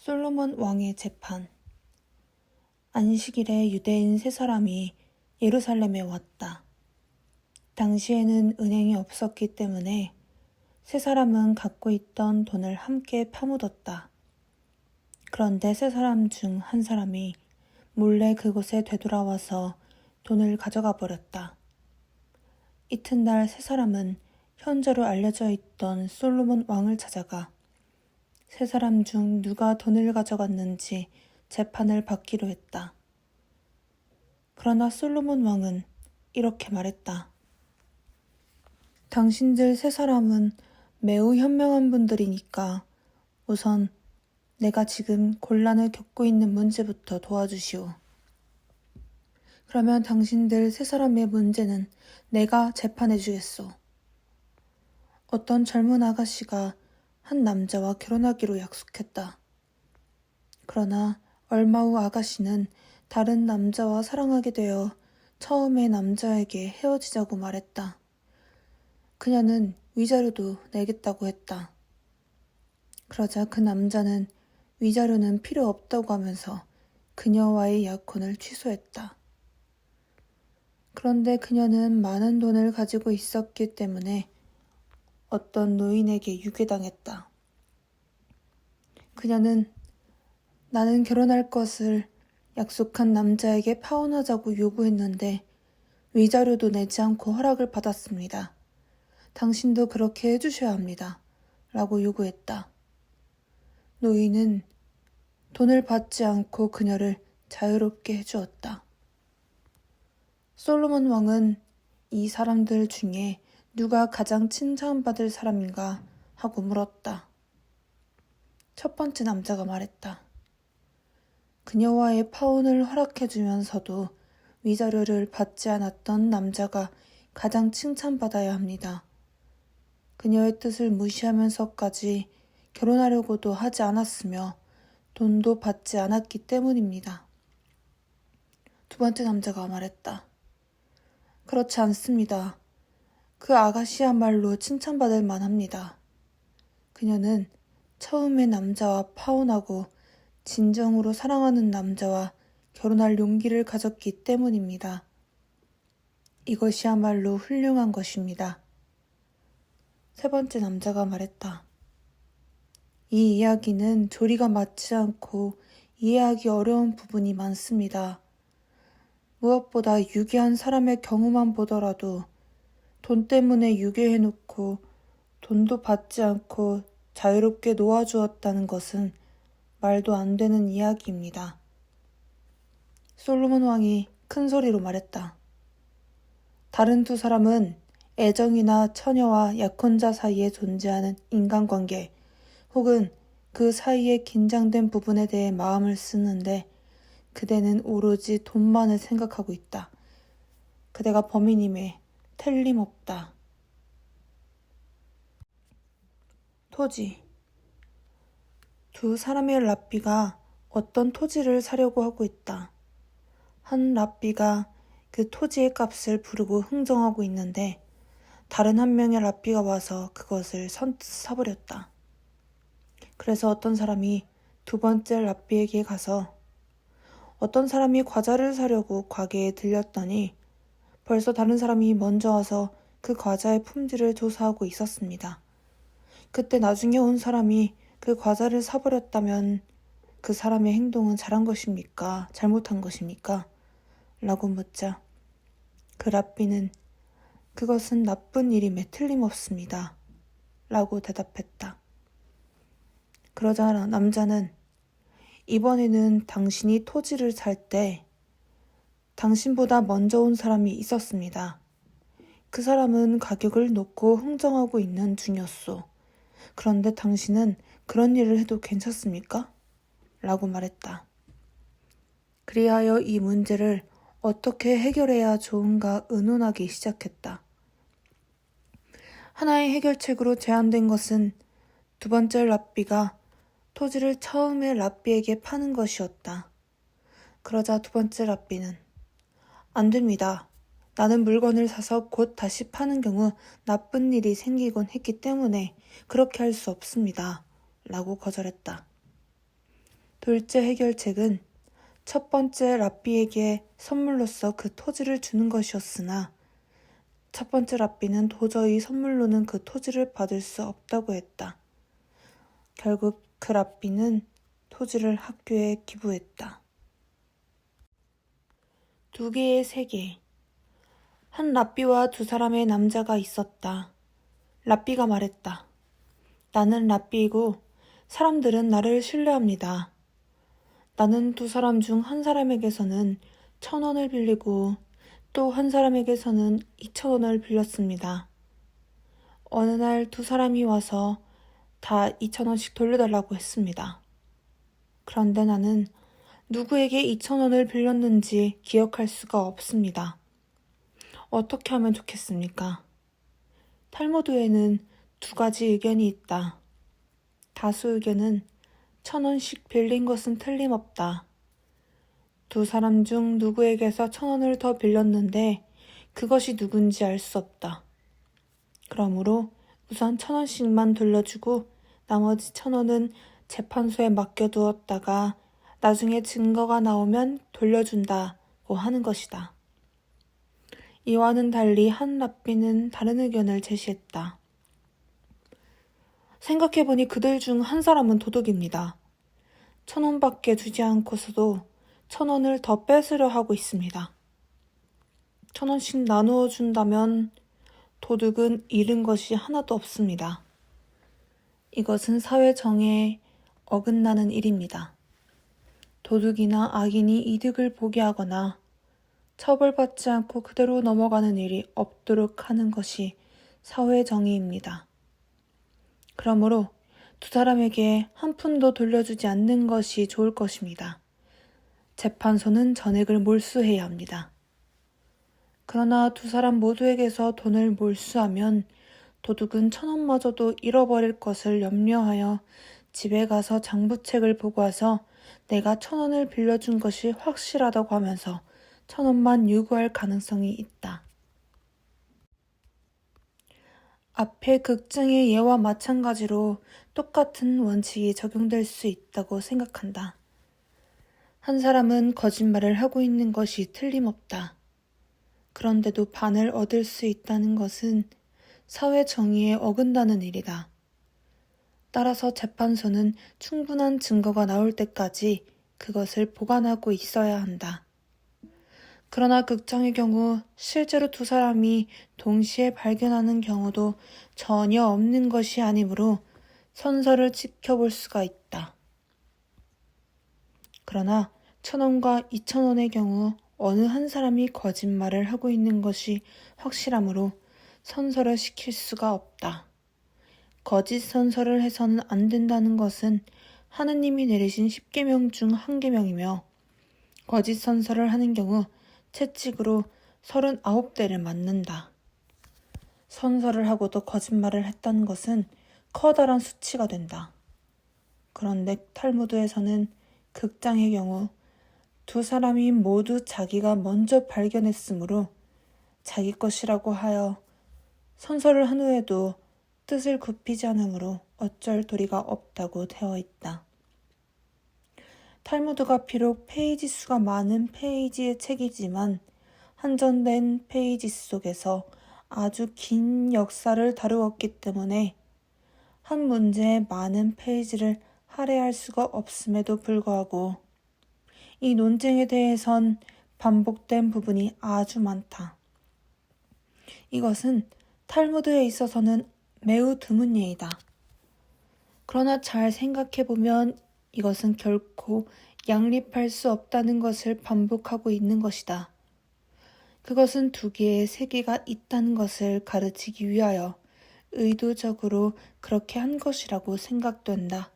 솔로몬 왕의 재판. 안식일에 유대인 세 사람이 예루살렘에 왔다. 당시에는 은행이 없었기 때문에 세 사람은 갖고 있던 돈을 함께 파묻었다. 그런데 세 사람 중 한 사람이 몰래 그곳에 되돌아와서 돈을 가져가 버렸다. 이튿날 세 사람은 현저로 알려져 있던 솔로몬 왕을 찾아가 세 사람 중 누가 돈을 가져갔는지 재판을 받기로 했다. 그러나 솔로몬 왕은 이렇게 말했다. 당신들 세 사람은 매우 현명한 분들이니까 우선 내가 지금 곤란을 겪고 있는 문제부터 도와주시오. 그러면 당신들 세 사람의 문제는 내가 재판해 주겠소. 어떤 젊은 아가씨가 한 남자와 결혼하기로 약속했다. 그러나 얼마 후 아가씨는 다른 남자와 사랑하게 되어 처음에 남자에게 헤어지자고 말했다. 그녀는 위자료도 내겠다고 했다. 그러자 그 남자는 위자료는 필요 없다고 하면서 그녀와의 약혼을 취소했다. 그런데 그녀는 많은 돈을 가지고 있었기 때문에 어떤 노인에게 유괴당했다. 그녀는 나는 결혼할 것을 약속한 남자에게 파혼하자고 요구했는데 위자료도 내지 않고 허락을 받았습니다. 당신도 그렇게 해주셔야 합니다. 라고 요구했다. 노인은 돈을 받지 않고 그녀를 자유롭게 해주었다. 솔로몬 왕은 이 사람들 중에 누가 가장 칭찬받을 사람인가 하고 물었다. 첫 번째 남자가 말했다. 그녀와의 파혼을 허락해주면서도 위자료를 받지 않았던 남자가 가장 칭찬받아야 합니다. 그녀의 뜻을 무시하면서까지 결혼하려고도 하지 않았으며 돈도 받지 않았기 때문입니다. 두 번째 남자가 말했다. 그렇지 않습니다. 그 아가씨야말로 칭찬받을 만합니다. 그녀는 처음에 남자와 파혼하고 진정으로 사랑하는 남자와 결혼할 용기를 가졌기 때문입니다. 이것이야말로 훌륭한 것입니다. 세 번째 남자가 말했다. 이 이야기는 조리가 맞지 않고 이해하기 어려운 부분이 많습니다. 무엇보다 유괴한 사람의 경우만 보더라도 돈 때문에 유괴해놓고 돈도 받지 않고 자유롭게 놓아주었다는 것은 말도 안 되는 이야기입니다. 솔로몬 왕이 큰 소리로 말했다. 다른 두 사람은 애정이나 처녀와 약혼자 사이에 존재하는 인간관계 혹은 그 사이에 긴장된 부분에 대해 마음을 쓰는데 그대는 오로지 돈만을 생각하고 있다. 그대가 범인임에 틀림없다. 토지. 두 사람의 랍비가 어떤 토지를 사려고 하고 있다. 한 랍비가 그 토지의 값을 부르고 흥정하고 있는데 다른 한 명의 랍비가 와서 그것을 선뜻 사버렸다. 그래서 어떤 사람이 두 번째 랍비에게 가서 어떤 사람이 과자를 사려고 가게에 들렸더니 벌써 다른 사람이 먼저 와서 그 과자의 품질을 조사하고 있었습니다. 그때 나중에 온 사람이 그 과자를 사버렸다면 그 사람의 행동은 잘한 것입니까? 잘못한 것입니까? 라고 묻자 그 랍비는 그것은 나쁜 일임에 틀림없습니다. 라고 대답했다. 그러자 남자는 이번에는 당신이 토지를 살 때 당신보다 먼저 온 사람이 있었습니다. 그 사람은 가격을 놓고 흥정하고 있는 중이었소. 그런데 당신은 그런 일을 해도 괜찮습니까? 라고 말했다. 그리하여 이 문제를 어떻게 해결해야 좋은가 의논하기 시작했다. 하나의 해결책으로 제안된 것은 두 번째 랍비가 토지를 처음에 랍비에게 파는 것이었다. 그러자 두 번째 랍비는 안 됩니다. 나는 물건을 사서 곧 다시 파는 경우 나쁜 일이 생기곤 했기 때문에 그렇게 할 수 없습니다. 라고 거절했다. 둘째 해결책은 첫 번째 랍비에게 선물로서 그 토지를 주는 것이었으나 첫 번째 랍비는 도저히 선물로는 그 토지를 받을 수 없다고 했다. 결국 그 랍비는 토지를 학교에 기부했다. 2개의 세계. 한 랍비와 2사람의 남자가 있었다. 랍비가 말했다. 나는 랍비이고 사람들은 나를 신뢰합니다. 나는 2사람 중 한 사람에게서는 1,000원을 빌리고 또 한 사람에게서는 2,000원을 빌렸습니다. 어느 날 2사람이 와서 다 2,000원씩 돌려달라고 했습니다. 그런데 나는 누구에게 2,000원을 빌렸는지 기억할 수가 없습니다. 어떻게 하면 좋겠습니까? 탈무드에는 2가지 의견이 있다. 다수 의견은 1,000원씩 빌린 것은 틀림없다. 2사람 중 누구에게서 1,000원을 더 빌렸는데 그것이 누군지 알 수 없다. 그러므로 우선 1,000원씩만 돌려주고 나머지 1,000원은 재판소에 맡겨두었다가 나중에 증거가 나오면 돌려준다고 하는 것이다. 이와는 달리 한 랍비는 다른 의견을 제시했다. 생각해보니 그들 중 한 사람은 도둑입니다. 1,000원밖에 주지 않고서도 1,000원을 더 뺏으려 하고 있습니다. 1,000원씩 나누어 준다면 도둑은 잃은 것이 하나도 없습니다. 이것은 사회 정의에 어긋나는 일입니다. 도둑이나 악인이 이득을 보게 하거나 처벌받지 않고 그대로 넘어가는 일이 없도록 하는 것이 사회 정의입니다. 그러므로 2사람에게 한 푼도 돌려주지 않는 것이 좋을 것입니다. 재판소는 전액을 몰수해야 합니다. 그러나 2사람 모두에게서 돈을 몰수하면 도둑은 1,000원마저도 잃어버릴 것을 염려하여 집에 가서 장부책을 보고 와서 내가 1,000원을 빌려준 것이 확실하다고 하면서 1,000원만 요구할 가능성이 있다. 앞의 극장의 예와 마찬가지로 똑같은 원칙이 적용될 수 있다고 생각한다. 한 사람은 거짓말을 하고 있는 것이 틀림없다. 그런데도 반을 얻을 수 있다는 것은 사회 정의에 어긋나는 일이다. 따라서 재판소는 충분한 증거가 나올 때까지 그것을 보관하고 있어야 한다. 그러나 극장의 경우 실제로 2사람이 동시에 발견하는 경우도 전혀 없는 것이 아니므로 선서를 지켜볼 수가 있다. 그러나 1,000원과 2,000원의 경우 어느 한 사람이 거짓말을 하고 있는 것이 확실하므로 선서를 시킬 수가 없다. 거짓 선서를 해서는 안 된다는 것은 하느님이 내리신 10계명 중 한 계명이며 거짓 선서를 하는 경우 채찍으로 39대를 맞는다. 선서를 하고도 거짓말을 했다는 것은 커다란 수치가 된다. 그런데 탈무드에서는 극장의 경우 2사람이 모두 자기가 먼저 발견했으므로 자기 것이라고 하여 선서를 한 후에도 뜻을 굽히지 않으므로 어쩔 도리가 없다고 되어 있다. 탈무드가 비록 페이지 수가 많은 페이지의 책이지만 한정된 페이지 속에서 아주 긴 역사를 다루었기 때문에 한 문제에 많은 페이지를 할애할 수가 없음에도 불구하고 이 논쟁에 대해선 반복된 부분이 아주 많다. 이것은 탈무드에 있어서는 매우 드문 예이다. 그러나 잘 생각해보면 이것은 결코 양립할 수 없다는 것을 반복하고 있는 것이다. 그것은 2개의 세계가 있다는 것을 가르치기 위하여 의도적으로 그렇게 한 것이라고 생각된다.